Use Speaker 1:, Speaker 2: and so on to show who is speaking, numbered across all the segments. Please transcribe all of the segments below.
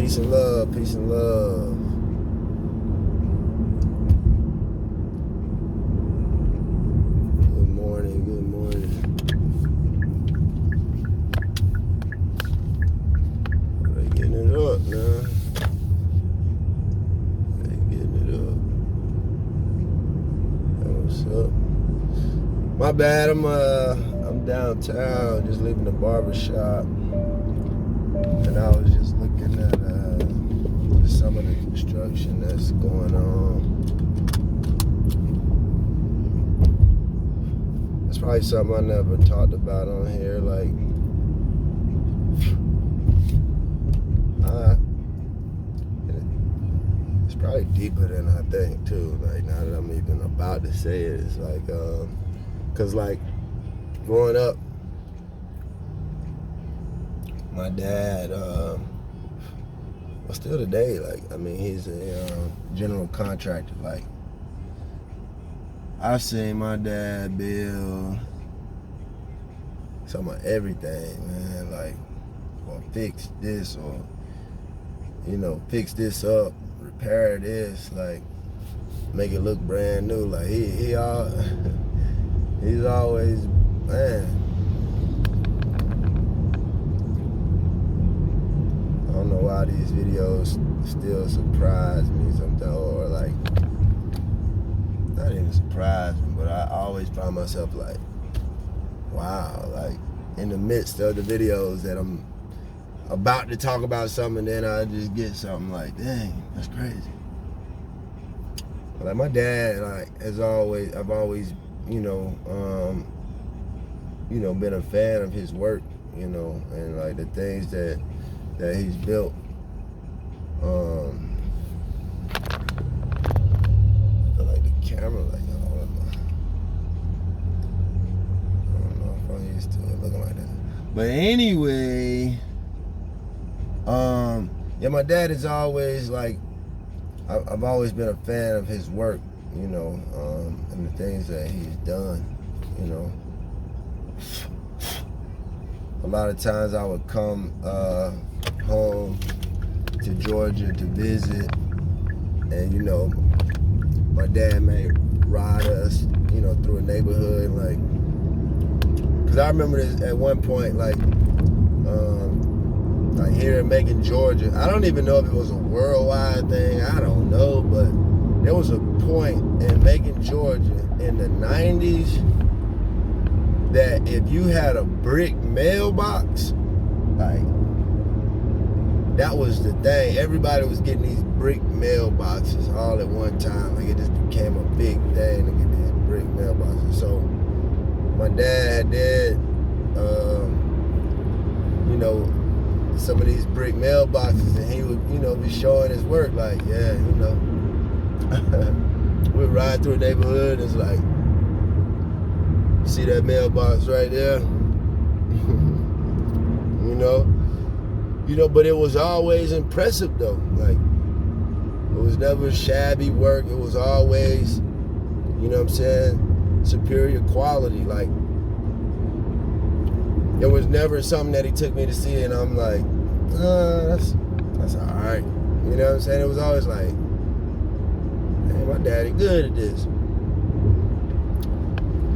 Speaker 1: Peace and love, peace and love. Good morning, good morning. They getting it up now. They getting it up. What's up? My bad, I'm downtown, just leaving the barber shop. And I was just looking at just some of the construction that's going on. It's probably something I never talked about on here. Like, it's probably deeper than I think too. Like, now that I'm even about to say it, it's like, cause like growing up, my dad, well, still today, like, I mean, he's a general contractor. Like, I've seen my dad build some of everything, man. Like, or fix this, or, you know, fix this up, repair this, like, make it look brand new. Like, he's always, man. I don't know why these videos still surprise me sometimes, or like, not even surprise me, but I always find myself like, wow, like in the midst of the videos that I'm about to talk about something, and then I just get something like, dang, that's crazy. Like my dad, like I've always, been a fan of his work, and like the things that he's built. I feel like the camera, like, I don't know if I'm used to it looking like that. But anyway, yeah, my dad is always like, I've always been a fan of his work, and the things that he's done, A lot of times I would come home to Georgia to visit, and my dad may ride us, through a neighborhood, like, cause I remember this at one point, like here in Macon, Georgia. I don't even know if it was a worldwide thing. I don't know, but there was a point in Macon, Georgia, in the 90s, that if you had a brick mailbox, like, that was the thing. Everybody was getting these brick mailboxes all at one time. Like, it just became a big thing to get these brick mailboxes. So my dad did, some of these brick mailboxes, and he would, be showing his work. Like, yeah, we'd ride through a neighborhood, and it's like, see that mailbox right there? But it was always impressive though. Like, it was never shabby work. It was always, superior quality. Like, there was never something that he took me to see and I'm like, that's all right. You know what I'm saying? It was always like, hey, my daddy good at this.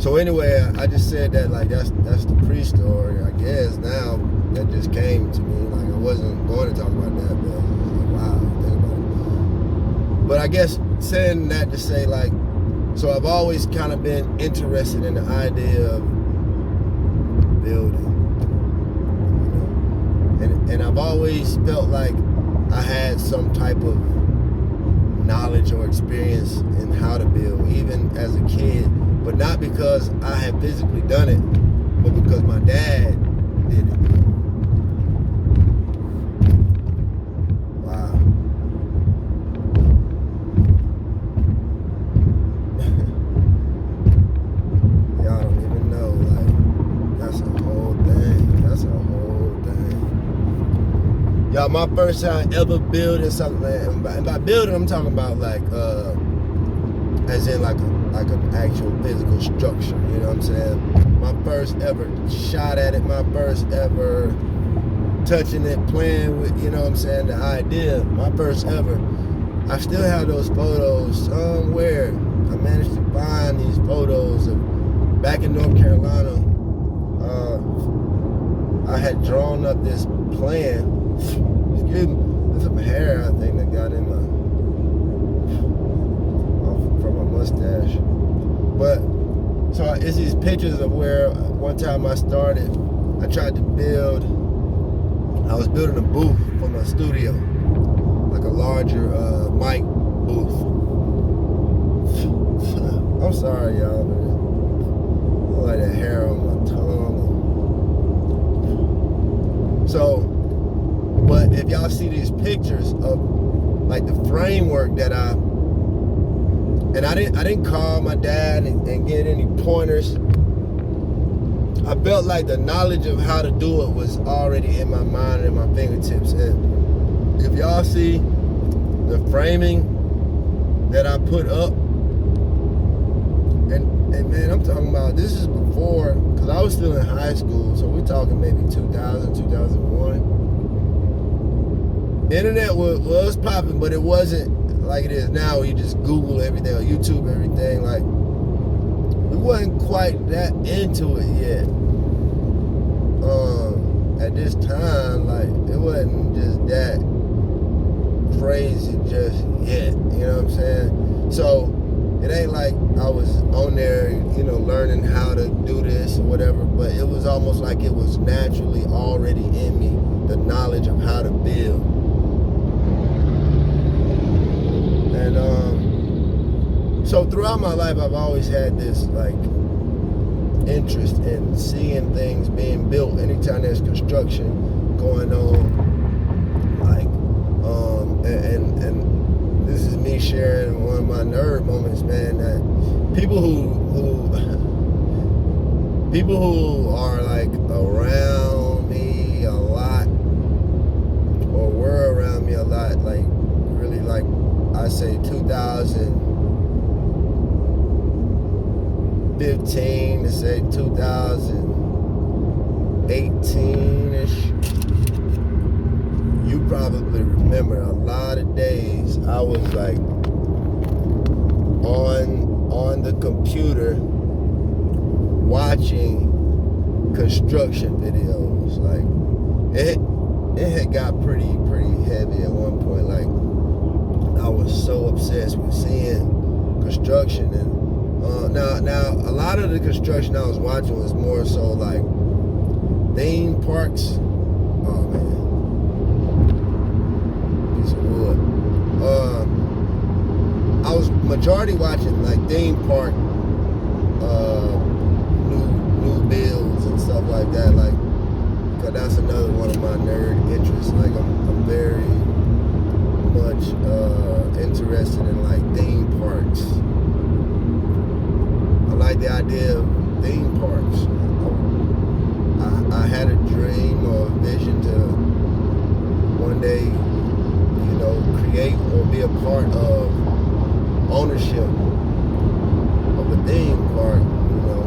Speaker 1: So anyway, I just said that, like, that's the pre-story, I guess. Now that just came to me. Like, I wasn't going to talk about that, but I was like, wow, think about it. But I guess saying that to say, like, so I've always kind of been interested in the idea of building, and I've always felt like I had some type of knowledge or experience in how to build, even as a kid. But not because I had physically done it, but because my dad did it. Wow. Y'all don't even know, like, that's a whole thing. That's a whole thing. Y'all, my first time ever building something, and by building, I'm talking about like, as in like an actual physical structure, you know what I'm saying? My first ever shot at it, my first ever touching it, playing with, you know what I'm saying, the idea, my first ever. I still have those photos somewhere. I managed to find these photos of back in North Carolina. I had drawn up this plan. Excuse me, there's some hair I think that got in from my mustache. But so it's these pictures of where one time I started. I tried to build. I was building a booth for my studio, like a larger mic booth. I'm sorry, y'all, but I like that hair on my tongue. So, but if y'all see these pictures of like the framework that I didn't call my dad and get any pointers. I felt like the knowledge of how to do it was already in my mind and my fingertips. And if y'all see the framing that I put up, and man, I'm talking about, this is before, because I was still in high school, so we're talking maybe 2000, 2001. Internet was popping, but it wasn't like it is now, where you just Google everything or YouTube everything. Like, we wasn't quite that into it yet. At this time, like, it wasn't just that crazy just yet, you know what I'm saying? So it ain't like I was on there, you know, learning how to do this or whatever, but it was almost like it was naturally already in me, the knowledge of how to build. And so throughout my life, I've always had this like interest in seeing things being built. Anytime there's construction going on, like, and this is me sharing one of my nerd moments, man. That people who are like around me a lot, or were around me a lot, like really, like I say 2015 to say 2018-ish, you probably remember a lot of days I was like on the computer watching construction videos. Like, it had got pretty heavy at one point. Like, I was so obsessed with seeing construction. And now a lot of the construction I was watching was more so like theme parks. Oh man, piece of wood. I was majority watching like theme park new builds and stuff like that. Like, cause that's another one of my nerd interests. Like, I'm very much interested in like theme parks. I like the idea of theme parks. I had a dream or a vision to one day, you know, create or be a part of ownership of a theme park. You know,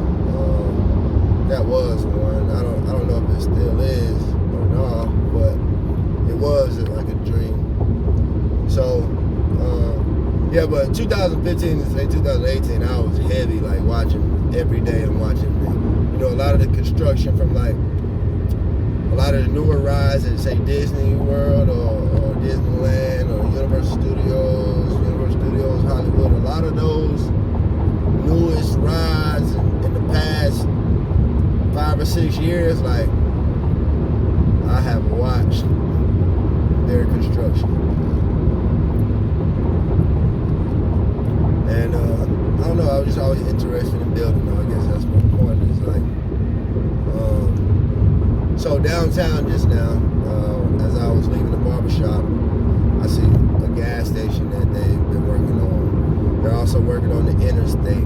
Speaker 1: that was one. I don't know if it still is or not, but it was like a dream. So, yeah, but 2015 to say 2018, I was heavy, like watching every day and watching, you know, a lot of the construction from like a lot of the newer rides at say Disney World or Disneyland or Universal Studios Hollywood. A lot of those newest rides in the past 5 or 6 years, like, I have watched their construction. And I don't know, I was just always interested in building, though. I guess that's my point. Is like, so downtown just now, as I was leaving the barbershop, I see a gas station that they've been working on. They're also working on the interstate.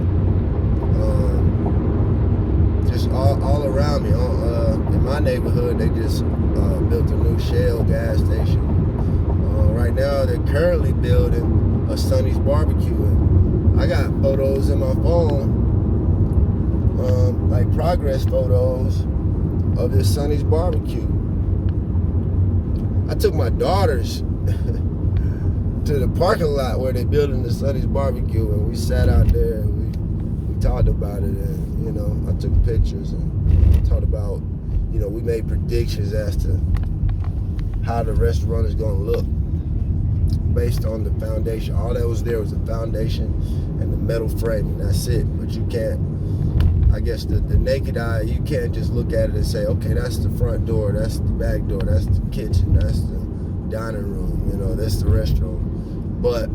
Speaker 1: Just all around me. In my neighborhood, they just built a new Shell gas station. Right now, they're currently building a Sonny's Barbecue. I got photos in my phone, like progress photos of this Sonny's Barbecue. I took my daughters to the parking lot where they building the Sonny's barbecue, and we sat out there and we talked about it, and I took pictures and talked about, we made predictions as to how the restaurant is gonna look based on the foundation. All that was there was the foundation and the metal frame, and that's it. But you can't, I guess the naked eye, you can't just look at it and say, okay, that's the front door, that's the back door, that's the kitchen, that's the dining room, that's the restaurant. But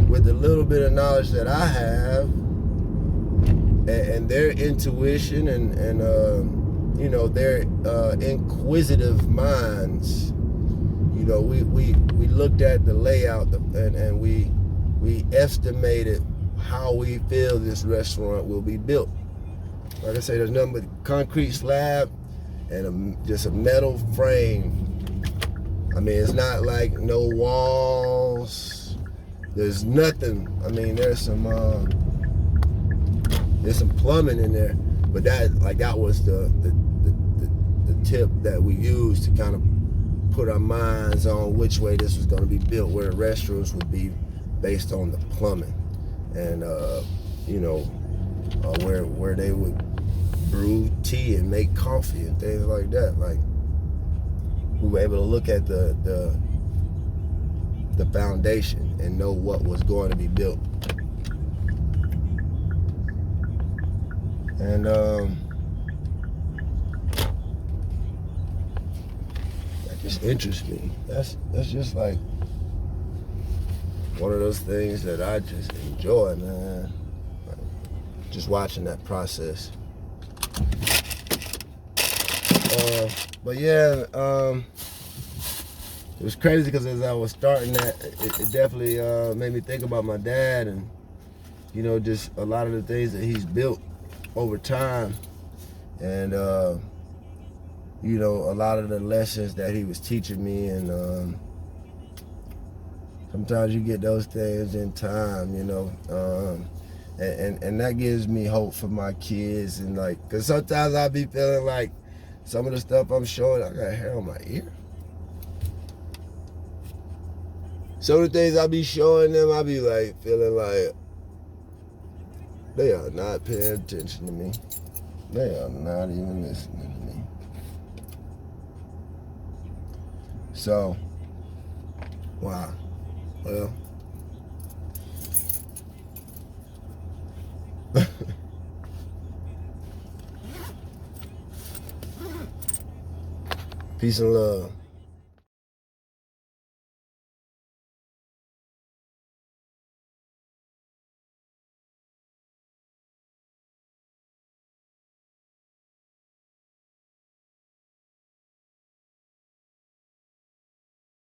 Speaker 1: with the little bit of knowledge that I have and their intuition and their inquisitive minds, we looked at the layout and we estimated how we feel this restaurant will be built. Like I say, there's nothing but concrete slab and just a metal frame. I mean, it's not like no walls. There's nothing. I mean, there's some plumbing in there, but that was the tip that we used to kind of put our minds on which way this was going to be built, where the restrooms would be based on the plumbing, and where they would brew tea and make coffee and things like that. Like, we were able to look at the foundation and know what was going to be built. And that just interests me. That's just like one of those things that I just enjoy, man. Just watching that process. But yeah, it was crazy because as I was starting that, it definitely made me think about my dad and, just a lot of the things that he's built over time, and, a lot of the lessons that he was teaching me, and sometimes you get those things in time, and that gives me hope for my kids, and because sometimes I be feeling like some of the stuff I'm showing, I got hair on my ear. Some of the things I be showing them, I be feeling like they are not paying attention to me. They are not even listening to me. So, wow. Well, peace and love.